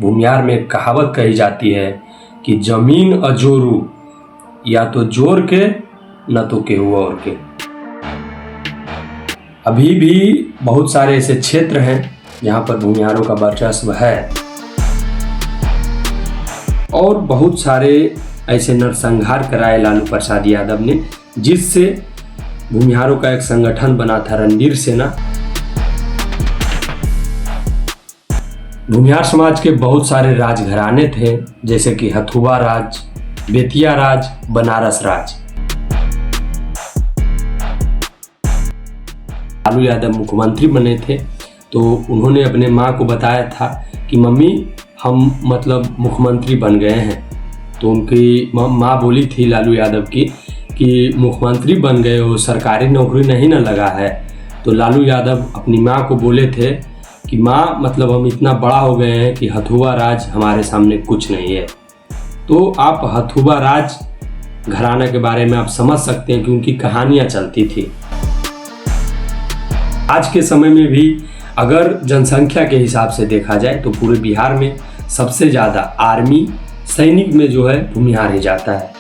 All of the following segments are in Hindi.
भूमिहार में एक कहावत कही जाती है कि जमीन अजोरू, या तो जोर के न तो केहू और के। अभी भी बहुत सारे ऐसे क्षेत्र हैं जहां पर भूमिहारों का वर्चस्व है और बहुत सारे ऐसे नरसंहार कराए लालू प्रसाद यादव ने, जिससे भूमिहारों का एक संगठन बना था रणवीर सेना। भूमिहार समाज के बहुत सारे राजघराने थे, जैसे कि हथुआ राज, बेतिया राज, बनारस राज। लालू यादव मुख्यमंत्री बने थे तो उन्होंने अपने माँ को बताया था कि मम्मी हम मुख्यमंत्री बन गए हैं। तो उनकी माँ बोली थी लालू यादव की कि मुख्यमंत्री बन गए हो, सरकारी नौकरी नहीं ना लगा है। तो लालू यादव अपनी माँ को बोले थे कि माँ हम इतना बड़ा हो गए हैं कि हथुआ राज हमारे सामने कुछ नहीं है। तो आप हथुआ राज घराना के बारे में आप समझ सकते हैं कि उनकी कहानियाँ चलती थी। आज के समय में भी अगर जनसंख्या के हिसाब से देखा जाए तो पूरे बिहार में सबसे ज़्यादा आर्मी सैनिक में जो है भूमिहार ही जाता है।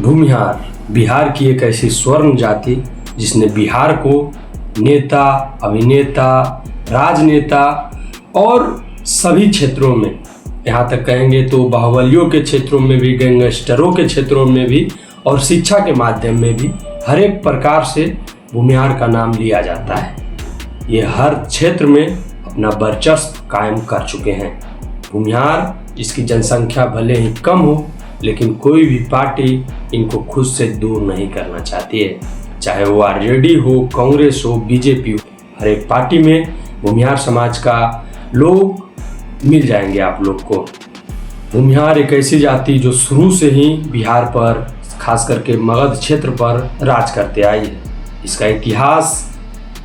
भूमिहार बिहार की एक ऐसी स्वर्ण जाति जिसने बिहार को नेता, अभिनेता, राजनेता और सभी क्षेत्रों में, यहाँ तक कहेंगे तो बाहुबलियों के क्षेत्रों में भी, गैंगस्टरों के क्षेत्रों में भी और शिक्षा के माध्यम में भी हर एक प्रकार से भूमिहार का नाम लिया जाता है। ये हर क्षेत्र में अपना वर्चस्व कायम कर चुके हैं। भूमिहार, जिसकी जनसंख्या भले ही कम हो, लेकिन कोई भी पार्टी इनको खुद से दूर नहीं करना चाहती है, चाहे वो आरजेडी हो, कांग्रेस हो, बीजेपी हो। हर एक पार्टी में भूमिहार समाज का लोग मिल जाएंगे आप लोग को। भूमिहार एक ऐसी जाति जो शुरू से ही बिहार पर, खास करके मगध क्षेत्र पर राज करते आई है। इसका इतिहास,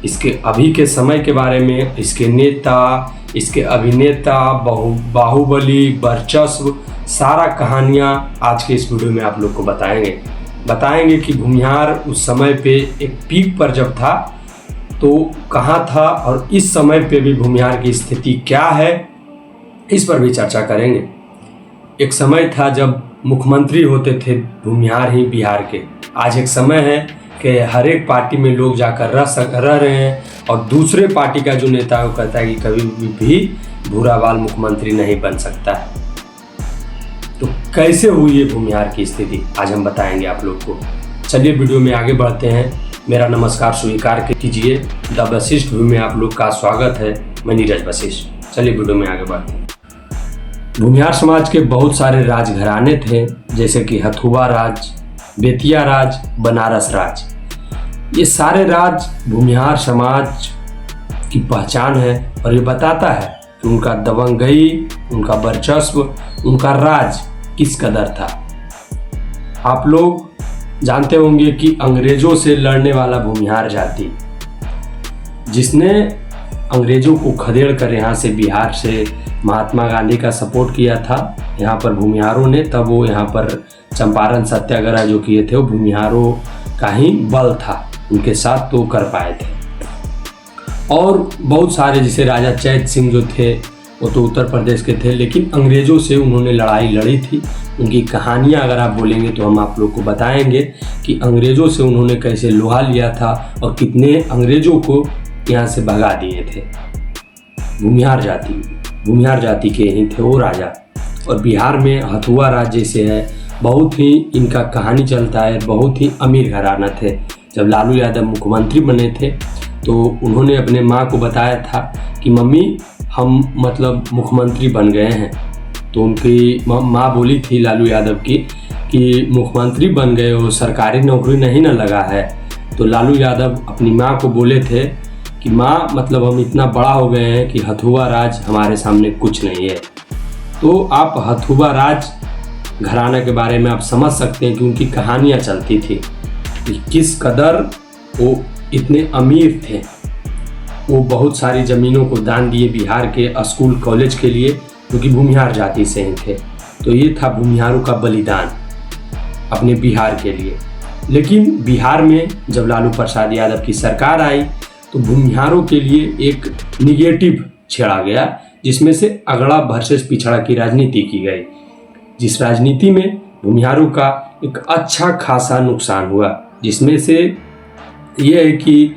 इसके अभी के समय के बारे में, इसके नेता, इसके अभिनेता, बाहुबली, वर्चस्व, सारा कहानियाँ आज के इस वीडियो में आप लोग को बताएंगे कि भूमिहार उस समय पे एक पीक पर जब था तो कहाँ था और इस समय पे भी भूमिहार की स्थिति क्या है, इस पर भी चर्चा करेंगे। एक समय था जब मुख्यमंत्री होते थे भूमिहार ही बिहार के। आज एक समय है कि हर एक पार्टी में लोग जाकर रह रहे हैं और दूसरे पार्टी का जो नेता है वो कहता है कि कभी भी भूरा बाल मुख्यमंत्री नहीं बन सकता है। तो कैसे हुई है भूमिहार की स्थिति, आज हम बताएंगे आप लोग को। चलिए वीडियो में आगे बढ़ते हैं। मेरा नमस्कार स्वीकार कीजिए। द वशिष्ठ व्यू में आप लोग का स्वागत है। मैं नीरज वशिष्ठ। चलिए वीडियो में आगे बढ़ते हैं। भूमिहार समाज के बहुत सारे राजघराने थे, जैसे कि हथुआ राज, बेतिया राज, बनारस राज। ये सारे राज भूमिहार समाज की पहचान है और ये बताता है कि उनका दबंगई, उनका वर्चस्व, उनका राज किस कदर था। आप लोग जानते होंगे कि अंग्रेजों से लड़ने वाला भूमिहार जाति, जिसने अंग्रेजों को खदेड़ कर यहाँ से, बिहार से महात्मा गांधी का सपोर्ट किया था यहाँ पर भूमिहारों ने। तब वो यहाँ पर चंपारण सत्याग्रह जो किए थे वो भूमिहारों का ही बल था, उनके साथ तो कर पाए थे। और बहुत सारे जैसे राजा चैत सिंह जो थे वो तो उत्तर प्रदेश के थे, लेकिन अंग्रेज़ों से उन्होंने लड़ाई लड़ी थी। उनकी कहानियाँ अगर आप बोलेंगे तो हम आप लोग को बताएंगे कि अंग्रेज़ों से उन्होंने कैसे लोहा लिया था और कितने अंग्रेज़ों को यहाँ से भगा दिए थे। भूमिहार जाति के ही थे वो राजा। और बिहार में हथुआ राज जैसे है, बहुत ही इनका कहानी चलता है, बहुत ही अमीर घराना थे। जब लालू यादव मुख्यमंत्री बने थे तो उन्होंने अपने माँ को बताया था कि मम्मी हम मुख्यमंत्री बन गए हैं। तो उनकी माँ बोली थी लालू यादव की कि मुख्यमंत्री बन गए हो, सरकारी नौकरी नहीं ना लगा है। तो लालू यादव अपनी माँ को बोले थे कि माँ हम इतना बड़ा हो गए हैं कि हथुआ राज हमारे सामने कुछ नहीं है। तो आप हथुआ राज घराना के बारे में आप समझ सकते हैं कि उनकी कहानियाँ चलती थी कि किस कदर वो इतने अमीर थे। वो बहुत सारी ज़मीनों को दान दिए बिहार के स्कूल कॉलेज के लिए, क्योंकि भूमिहार जाति से ही थे। तो ये था भूमिहारों का बलिदान अपने बिहार के लिए। लेकिन बिहार में जब लालू प्रसाद यादव की सरकार आई तो भूमिहारों के लिए एक निगेटिव छेड़ा गया जिसमें से अगड़ा वर्सेस पिछड़ा की राजनीति की गई, जिस राजनीति में भूमिहारों का एक अच्छा खासा नुकसान हुआ, जिसमें से यह है कि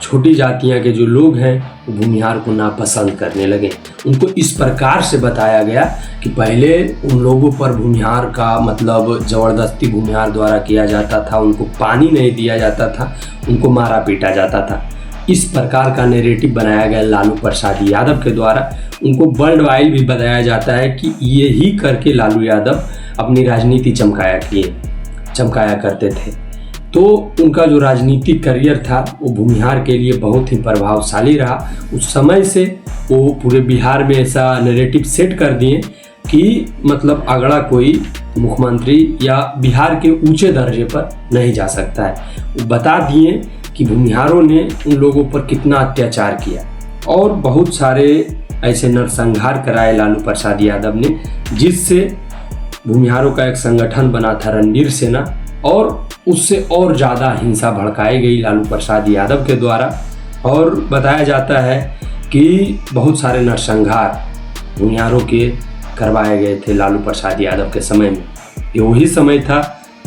छोटी जातियां के जो लोग हैं वो भूमिहार को नापसंद करने लगे। उनको इस प्रकार से बताया गया कि पहले उन लोगों पर भूमिहार का मतलब ज़बरदस्ती भूमिहार द्वारा किया जाता था, उनको पानी नहीं दिया जाता था, उनको मारा पीटा जाता था। इस प्रकार का नैरेटिव बनाया गया लालू प्रसाद यादव के द्वारा। उनको वर्ल्ड वाइड भी बताया जाता है कि यही करके लालू यादव अपनी राजनीति चमकाया करते थे। तो उनका जो राजनीतिक करियर था वो भूमिहार के लिए बहुत ही प्रभावशाली रहा। उस समय से वो पूरे बिहार में ऐसा नैरेटिव सेट कर दिए कि मतलब अगड़ा कोई मुख्यमंत्री या बिहार के ऊंचे दर्जे पर नहीं जा सकता है। वो बता दिए कि भूमिहारों ने उन लोगों पर कितना अत्याचार किया और बहुत सारे ऐसे नरसंहार कराए लालू प्रसाद यादव ने, जिससे भूमिहारों का एक संगठन बना था रणवीर सेना, और उससे और ज़्यादा हिंसा भड़काई गई लालू प्रसाद यादव के द्वारा। और बताया जाता है कि बहुत सारे नरसंहार भूमिहारों के करवाए गए थे लालू प्रसाद यादव के समय में। ये वही समय था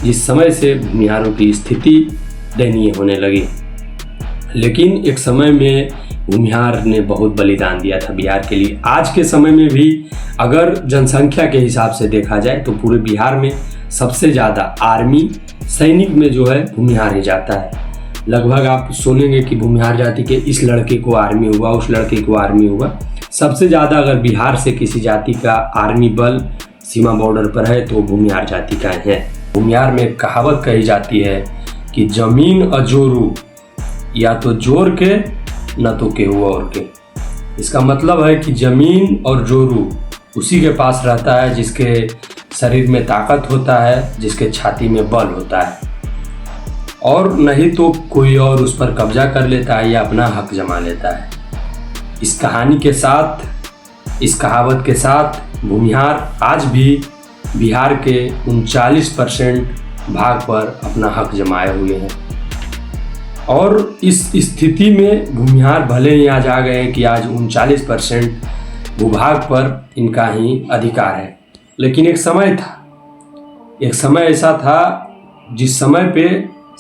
जिस समय से भूमिहारों की स्थिति दयनीय होने लगी। लेकिन एक समय में भूमिहार ने बहुत बलिदान दिया था बिहार के लिए। आज के समय में भी अगर जनसंख्या के हिसाब से देखा जाए तो पूरे बिहार में सबसे ज़्यादा आर्मी सैनिक में जो है भूमिहार ही जाता है। लगभग आप सुनेंगे कि भूमिहार जाति के इस लड़के को आर्मी हुआ, उस लड़के को आर्मी हुआ। सबसे ज़्यादा अगर बिहार से किसी जाति का आर्मी बल सीमा बॉर्डर पर है तो भूमिहार जाति का है। भूमिहार में एक कहावत कही जाती है कि जमीन अजोरू, या तो जोर के न तो केहू और के। इसका मतलब है कि जमीन और जोरू उसी के पास रहता है जिसके शरीर में ताकत होता है, जिसके छाती में बल होता है, और नहीं तो कोई और उस पर कब्जा कर लेता है या अपना हक जमा लेता है। इस कहानी के साथ, इस कहावत के साथ भूमिहार आज भी बिहार के 39% भाग पर अपना हक जमाए हुए हैं। और इस स्थिति में भूमिहार भले ही आज आ गए हैं कि आज 39% भूभाग पर इनका ही अधिकार है, लेकिन एक समय ऐसा था जिस समय पे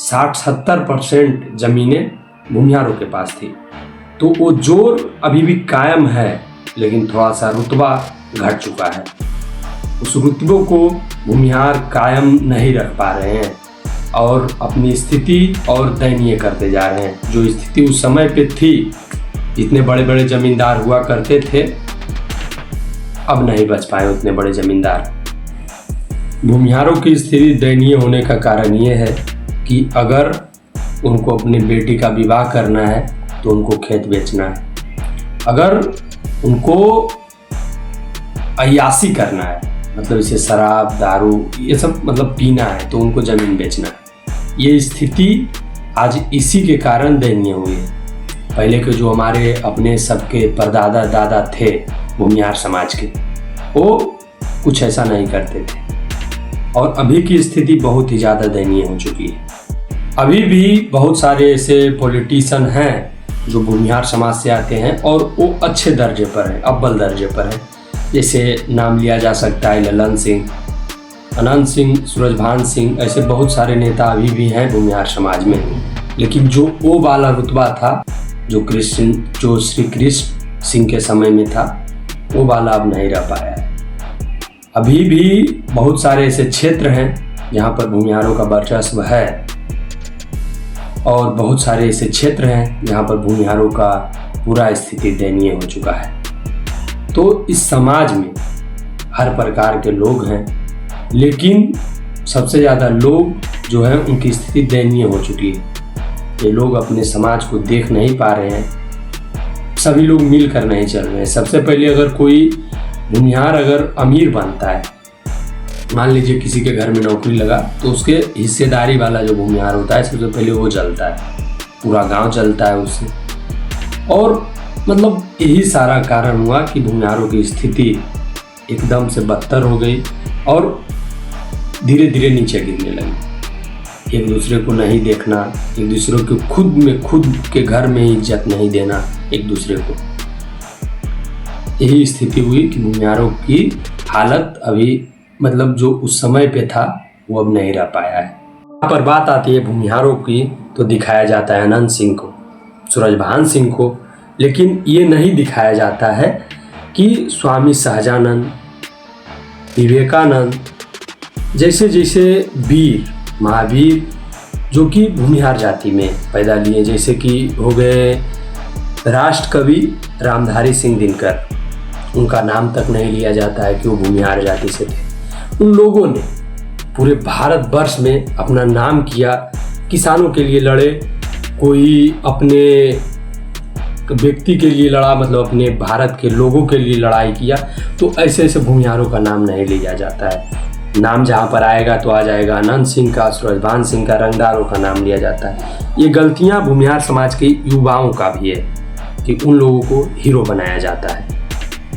60-70% ज़मीनें भूमिहारों के पास थी। तो वो जोर अभी भी कायम है, लेकिन थोड़ा सा रुतबा घट चुका है। उस रुतबे को भूमिहार कायम नहीं रख पा रहे हैं और अपनी स्थिति और दयनीय करते जा रहे हैं। जो स्थिति उस समय पे थी, जितने बड़े बड़े जमींदार हुआ करते थे, अब नहीं बच पाए उतने बड़े जमींदार। भूमिहारों की स्थिति दयनीय होने का कारण ये है कि अगर उनको अपनी बेटी का विवाह करना है तो उनको खेत बेचना है, अगर उनको अय्यासी करना है, मतलब इसे शराब दारू ये सब मतलब पीना है, तो उनको ज़मीन बेचना है। ये स्थिति आज इसी के कारण दयनीय हुई है। पहले के जो हमारे अपने सबके परदादा दादा थे भूमिहार समाज के, वो कुछ ऐसा नहीं करते थे, और अभी की स्थिति बहुत ही ज़्यादा दयनीय हो चुकी है। अभी भी बहुत सारे ऐसे पॉलिटिशियन हैं जो भूमिहार समाज से आते हैं और वो अच्छे दर्जे पर हैं, अव्वल दर्जे पर हैं। जैसे नाम लिया जा सकता है ललन सिंह, अनंत सिंह, सूरजभान सिंह, ऐसे बहुत सारे नेता अभी भी हैं भूमिहार समाज में। लेकिन जो वो वाला रुतबा था जो श्री कृष्ण सिंह के समय में था, वो वाला अब नहीं रह पाया है। अभी भी बहुत सारे ऐसे क्षेत्र हैं जहाँ पर भूमिहारों का वर्चस्व है, और बहुत सारे ऐसे क्षेत्र हैं जहाँ पर भूमिहारों का पूरा स्थिति दयनीय हो चुका है। तो इस समाज में हर प्रकार के लोग हैं, लेकिन सबसे ज़्यादा लोग जो हैं उनकी स्थिति दयनीय हो चुकी है। ये लोग अपने समाज को देख नहीं पा रहे हैं, सभी लोग मिलकर नहीं चल रहे हैं। सबसे पहले अगर कोई भूमिहार अगर अमीर बनता है, मान लीजिए किसी के घर में नौकरी लगा, तो उसके हिस्सेदारी वाला जो भूमिहार होता है सबसे पहले वो जलता है, पूरा गांव जलता है उससे। और मतलब यही सारा कारण हुआ कि भूमिहारों की स्थिति एकदम से बदतर हो गई और धीरे धीरे नीचे गिरने लगी। एक दूसरे को नहीं देखना, एक दूसरे को खुद के घर में इज्जत नहीं देना एक दूसरे को। यही स्थिति हुई कि भूमिहारों की हालत अभी मतलब जो उस समय पे था वो अब नहीं रह पाया है। यहाँ पर बात आती है भूमिहारों की तो दिखाया जाता है अनंत सिंह को, सूरजभान सिंह को, लेकिन ये नहीं दिखाया जाता है कि स्वामी सहजानंद, विवेकानंद जैसे जैसे वीर महावीर जो कि भूमिहार जाति में पैदा लिए, जैसे कि हो गए राष्ट्र कवि रामधारी सिंह दिनकर, उनका नाम तक नहीं लिया जाता है कि वो भूमिहार जाति से थे। उन लोगों ने पूरे भारतवर्ष में अपना नाम किया, किसानों के लिए लड़े, कोई अपने व्यक्ति के लिए लड़ा, मतलब अपने भारत के लोगों के लिए लड़ाई किया। तो ऐसे ऐसे भूमिहारों का नाम नहीं लिया जाता है। नाम जहाँ पर आएगा तो आ जाएगा अनंत सिंह का, सूरजभान सिंह का, रंगदारों का नाम लिया जाता है। ये गलतियाँ भूमिहार समाज के युवाओं का भी है कि उन लोगों को हीरो बनाया जाता है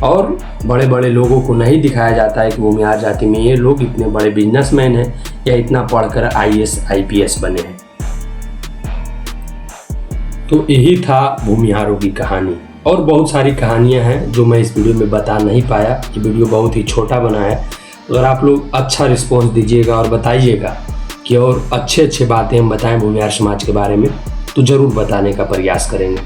और बड़े बड़े लोगों को नहीं दिखाया जाता है कि भूमिहार जाति में ये लोग इतने बड़े बिजनेसमैन हैं या इतना पढ़कर IAS IPS बने हैं। तो यही था भूमिहारों की कहानी, और बहुत सारी कहानियां हैं जो मैं इस वीडियो में बता नहीं पाया। ये वीडियो बहुत ही छोटा बना है। अगर आप लोग अच्छा रिस्पॉन्स दीजिएगा और बताइएगा कि और अच्छे बातें हम बताएं भूमिहार समाज के बारे में, तो ज़रूर बताने का प्रयास करेंगे।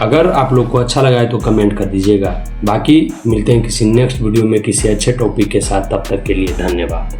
अगर आप लोग को अच्छा लगा है तो कमेंट कर दीजिएगा। बाकी मिलते हैं किसी नेक्स्ट वीडियो में किसी अच्छे टॉपिक के साथ। तब तक के लिए धन्यवाद।